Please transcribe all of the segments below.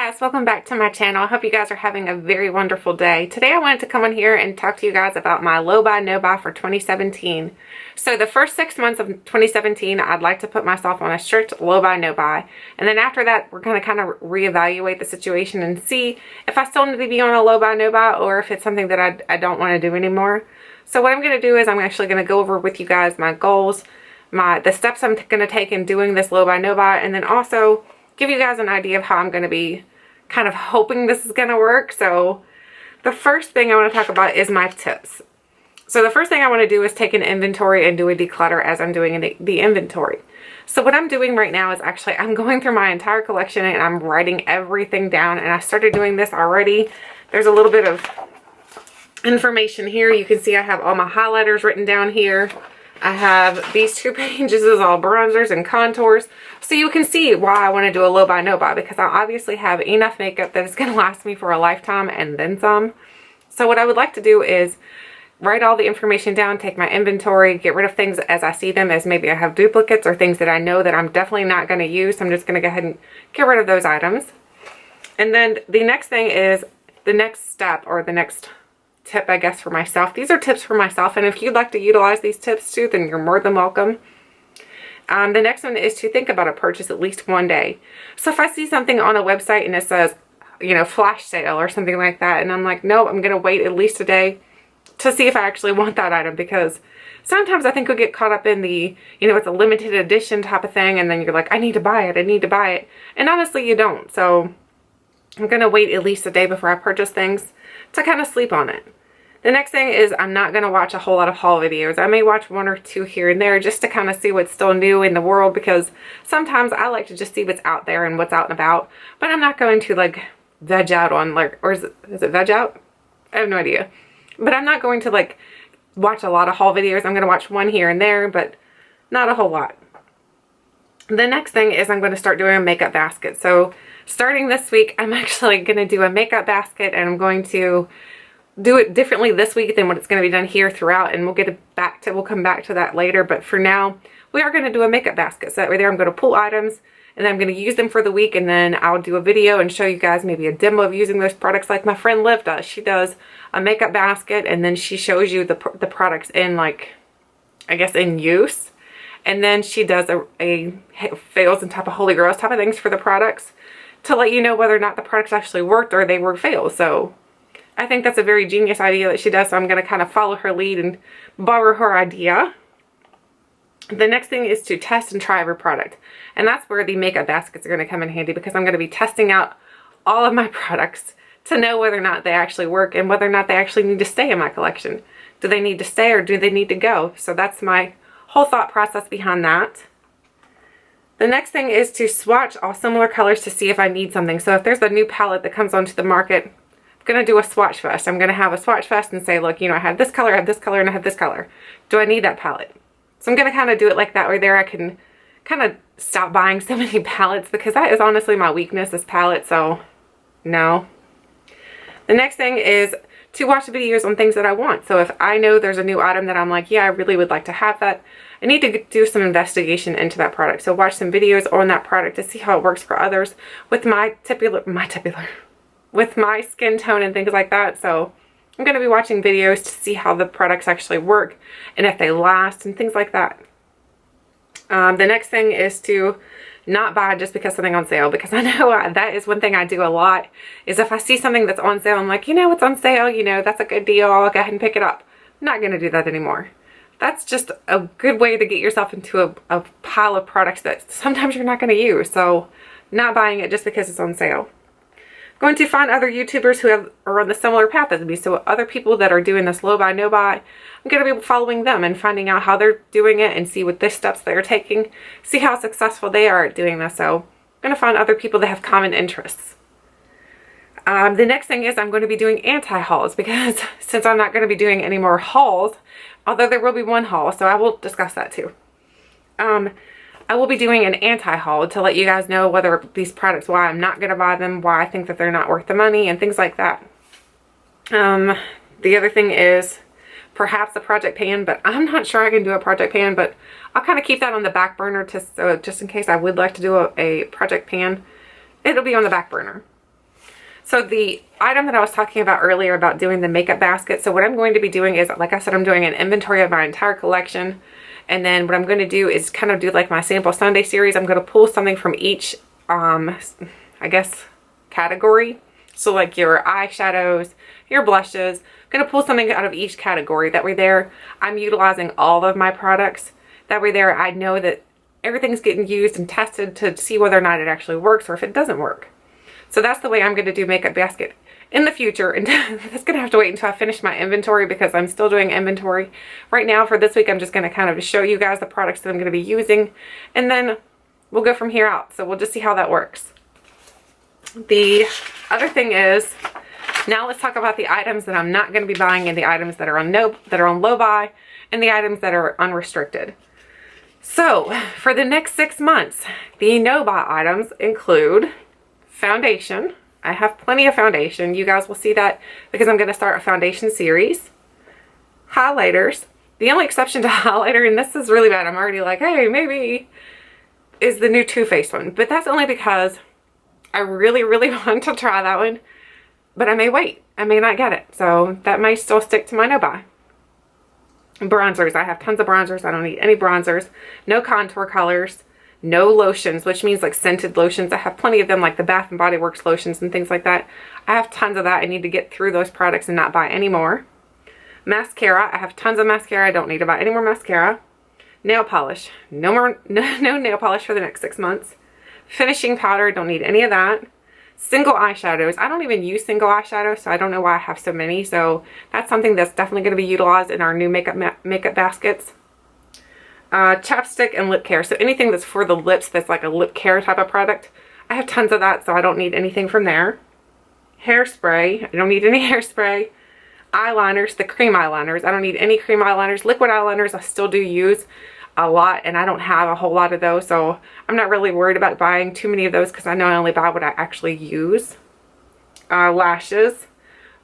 guys, welcome back to my channel. I hope you guys are having a very wonderful day. Today I wanted to come on here and talk to you guys about my low buy, no buy for 2017. So the first 6 months of 2017, I'd like to put myself on a strict low buy, no buy. And then after that, we're going to kind of reevaluate the situation and see if I still need to be on a low buy, no buy, or if it's something that I don't want to do anymore. So what I'm going to do is I'm actually going to go over with you guys my goals, the steps I'm going to take in doing this low buy, no buy, and then also give you guys an idea of how I'm going to be kind of hoping this is going to work. So the first thing I want to talk about is my tips. So the first thing I want to do is take an inventory and do a declutter as I'm doing the inventory. So what I'm doing right now is actually I'm going through my entire collection and I'm writing everything down, and I started doing this already. There's a little bit of information here. You can see I have all my highlighters written down here. I have these 2 pages is all bronzers and contours. So you can see why I want to do a low buy, no buy, because I obviously have enough makeup that is going to last me for a lifetime and then some. So what I would like to do is write all the information down, take my inventory, get rid of things as I see them, as maybe I have duplicates or things that I know that I'm definitely not going to use. So I'm just going to go ahead and get rid of those items. And then the next thing is the next step, or the next tip, I guess, for myself. These are tips for myself, and if you'd like to utilize these tips too, then you're more than welcome. The next one is to think about a purchase at least one day. So if I see something on a website and it says, you know, flash sale or something like that, and I'm like, no, I'm gonna wait at least a day to see if I actually want that item, because sometimes I think we get caught up in the, you know, it's a limited edition type of thing, and then you're like, I need to buy it, I need to buy it, and honestly you don't. So I'm gonna wait at least a day before I purchase things to kind of sleep on it. The next thing is I'm not going to watch a whole lot of haul videos. I may watch 1 or 2 here and there just to kind of see what's still new in the world, because sometimes I like to just see what's out there and what's out and about. But I'm not going to like veg out on like, or is it veg out? I have no idea. But I'm not going to like watch a lot of haul videos. I'm going to watch 1 here and there, but not a whole lot. The next thing is I'm going to start doing a makeup basket. So starting this week, I'm actually going to do a makeup basket, and I'm going to do it differently this week than what it's going to be done here throughout, and we'll come back to that later. But for now, we are going to do a makeup basket. So that way there I'm going to pull items, and then I'm going to use them for the week, and then I'll do a video and show you guys maybe a demo of using those products like my friend Liv does. She does a makeup basket, and then she shows you the products in, like, I guess in use, and then she does a fails and type of holy grails type of things for the products to let you know whether or not the products actually worked or they were fails. So I think that's a very genius idea that she does, so I'm going to kind of follow her lead and borrow her idea. The next thing is to test and try every product, and that's where the makeup baskets are going to come in handy, because I'm going to be testing out all of my products to know whether or not they actually work and whether or not they actually need to stay in my collection. Do they need to stay or do they need to go? So that's my whole thought process behind that. The next thing is to swatch all similar colors to see if I need something. So if there's a new palette that comes onto the market, going to do a swatch fest. I'm going to have a swatch fest and say, look, you know, I have this color, I have this color, and I have this color. Do I need that palette? So I'm going to kind of do it like that, where there I can kind of stop buying so many palettes, because that is honestly my weakness, is palettes. So no. The next thing is to watch videos on things that I want. So if I know there's a new item that I'm like, yeah, I really would like to have that, I need to do some investigation into that product. So watch some videos on that product to see how it works for others with with my skin tone and things like that. So I'm going to be watching videos to see how the products actually work and if they last and things like that. The next thing is to not buy just because something on sale, because I know that is one thing I do a lot, is if I see something that's on sale, I'm like, you know, it's on sale, you know, that's a good deal, I'll go ahead and pick it up. I'm not going to do that anymore. That's just a good way to get yourself into a pile of products that sometimes you're not going to use. So not buying it just because it's on sale. Going to find other YouTubers who are on the similar path as me. So other people that are doing this low buy, no buy, I'm going to be following them and finding out how they're doing it and see what the steps they're taking, see how successful they are at doing this. So I'm going to find other people that have common interests. The next thing is I'm going to be doing anti-hauls, because since I'm not going to be doing any more hauls, although there will be 1 haul, so I will discuss that too. I will be doing an anti-haul to let you guys know whether these products, why I'm not going to buy them, why I think that they're not worth the money, and things like that. The other thing is perhaps a project pan, but I'm not sure I can do a project pan, but I'll kind of keep that on the back burner just in case I would like to do a project pan. It'll be on the back burner. So the item that I was talking about earlier about doing the makeup basket, so what I'm going to be doing is, like I said, I'm doing an inventory of my entire collection. And then what I'm going to do is kind of do like my Sample Sunday series. I'm going to pull something from each, I guess, category. So like your eyeshadows, your blushes, I'm going to pull something out of each category. That way there, I'm utilizing all of my products. That way there, I know that everything's getting used and tested to see whether or not it actually works or if it doesn't work. So that's the way I'm going to do makeup basket in the future. And that's going to have to wait until I finish my inventory because I'm still doing inventory. Right now for this week, I'm just going to kind of show you guys the products that I'm going to be using. And then we'll go from here out. So we'll just see how that works. The other thing is, now let's talk about the items that I'm not going to be buying and the items that are on low buy and the items that are unrestricted. So for the next 6 months, the no buy items include foundation. I have plenty of foundation. You guys will see that because I'm going to start a foundation series. Highlighters. The only exception to highlighter, and this is really bad, I'm already like, hey, maybe, is the new Too Faced one. But that's only because I really, really want to try that one. But I may wait. I may not get it. So that may still stick to my no buy. Bronzers. I have tons of bronzers. I don't need any bronzers. No contour colors. No lotions, which means like scented lotions. I have plenty of them, like the Bath and Body Works lotions and things like that. I have tons of that. I need to get through those products and not buy any more. Mascara. I have tons of mascara. I don't need to buy any more mascara. Nail polish. No nail polish for the next 6 months. Finishing powder. Don't need any of that. Single eyeshadows. I don't even use single eyeshadows, so I don't know why I have so many. So that's something that's definitely going to be utilized in our new makeup baskets. Chapstick and lip care. So anything that's for the lips that's like a lip care type of product. I have tons of that, so I don't need anything from there. Hairspray. I don't need any hairspray. Eyeliners, the cream eyeliners. I don't need any cream eyeliners. Liquid eyeliners I still do use a lot, and I don't have a whole lot of those, so I'm not really worried about buying too many of those because I know I only buy what I actually use. Lashes.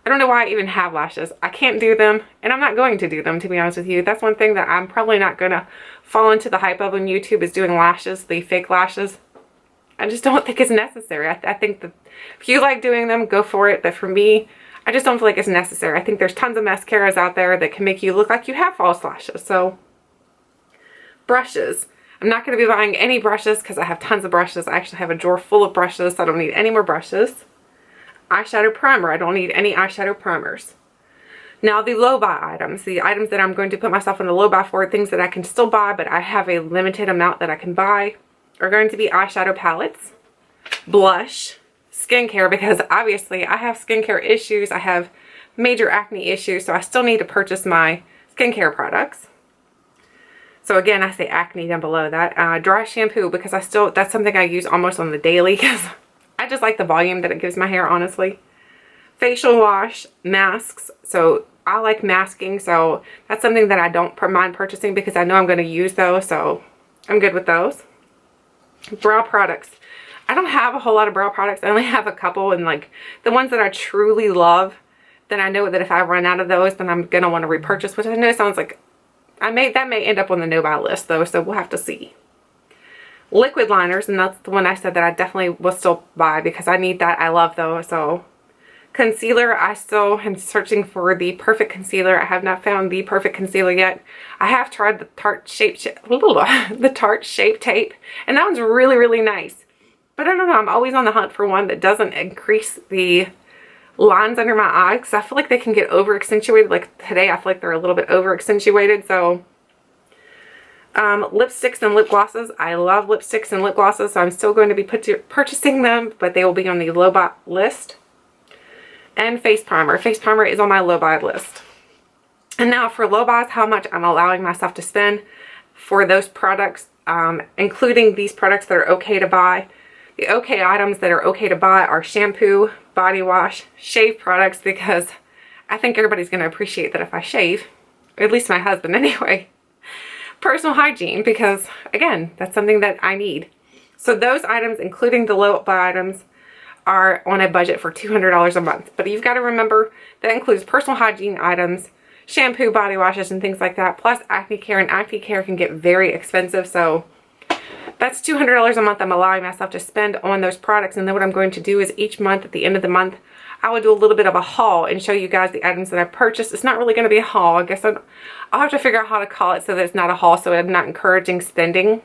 I don't know why I even have lashes. I can't do them, and I'm not going to do them, to be honest with you. That's one thing that I'm probably not going to fall into the hype of on YouTube is doing lashes, the fake lashes. I just don't think it's necessary. I think that if you like doing them, go for it. But for me, I just don't feel like it's necessary. I think there's tons of mascaras out there that can make you look like you have false lashes. So, brushes. I'm not going to be buying any brushes because I have tons of brushes. I actually have a drawer full of brushes, so I don't need any more brushes. Eyeshadow primer. I don't need any eyeshadow primers. Now the low buy items, the items that I'm going to put myself in a low buy for, things that I can still buy but I have a limited amount that I can buy, are going to be eyeshadow palettes, blush, skincare, because obviously I have skincare issues. I have major acne issues, so I still need to purchase my skincare products. So again, I say acne down below that. Dry shampoo, because that's something I use almost on the daily because I just like the volume that it gives my hair, honestly. Facial wash, masks. So I like masking, so that's something that I don't mind purchasing because I know I'm going to use those, so I'm good with those. Brow products. I don't have a whole lot of brow products. I only have a couple, and like the ones that I truly love, then I know that if I run out of those, then I'm going to want to repurchase, which I know sounds like that may end up on the no buy list though, so we'll have to see. Liquid liners, and that's the one I said that I definitely will still buy because I need that. I love those. So concealer, I still am searching for the perfect concealer. I have not found the perfect concealer yet. I have tried the Tarte Shape Tape, and that one's really, really nice. But I don't know, I'm always on the hunt for one that doesn't increase the lines under my eyes because I feel like they can get over accentuated. Like today, I feel like they're a little bit over accentuated. So lipsticks and lip glosses. I love lipsticks and lip glosses, so I'm still going to be purchasing them, but they will be on the low buy list. And face primer. Face primer is on my low buy list. And now for low buys, how much I'm allowing myself to spend for those products, including these products that are okay to buy. The okay items that are okay to buy are shampoo, body wash, shave products, because I think everybody's going to appreciate that if I shave, or at least my husband anyway. Personal hygiene, because again, that's something that I need. So those items, including the low buy items, are on a budget for $200 a month. But you've got to remember that includes personal hygiene items, shampoo, body washes, and things like that, plus acne care, and acne care can get very expensive. So That's $200 a month I'm allowing myself to spend on those products. And then what I'm going to do is each month, at the end of the month, I will do a little bit of a haul and show you guys the items that I've purchased. It's not really going to be a haul. I guess I'll have to figure out how to call it so that it's not a haul, so I'm not encouraging spending,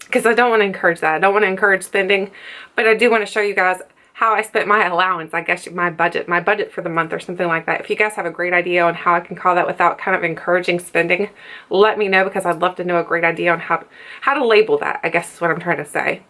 because I don't want to encourage that. I don't want to encourage spending, but I do want to show you guys how I spent my allowance, I guess my budget for the month or something like that. If you guys have a great idea on how I can call that without kind of encouraging spending, let me know, because I'd love to know a great idea on how to label that, I guess is what I'm trying to say.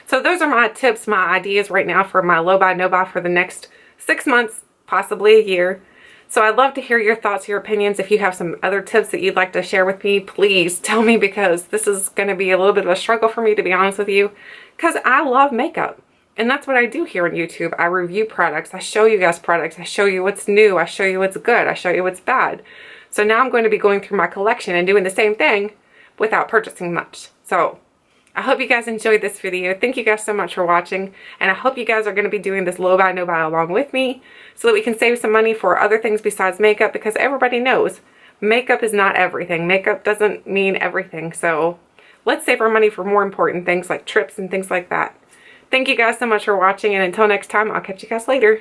So those are my tips, my ideas right now for my low buy, no buy for the next 6 months, possibly a year. So I'd love to hear your thoughts, your opinions. If you have some other tips that you'd like to share with me, please tell me, because this is going to be a little bit of a struggle for me, to be honest with you, because I love makeup. And that's what I do here on YouTube. I review products. I show you guys products. I show you what's new. I show you what's good. I show you what's bad. So now I'm going to be going through my collection and doing the same thing without purchasing much. So I hope you guys enjoyed this video. Thank you guys so much for watching. And I hope you guys are going to be doing this low buy, no buy along with me, so that we can save some money for other things besides makeup, because everybody knows makeup is not everything. Makeup doesn't mean everything. So let's save our money for more important things like trips and things like that. Thank you guys so much for watching, and until next time, I'll catch you guys later.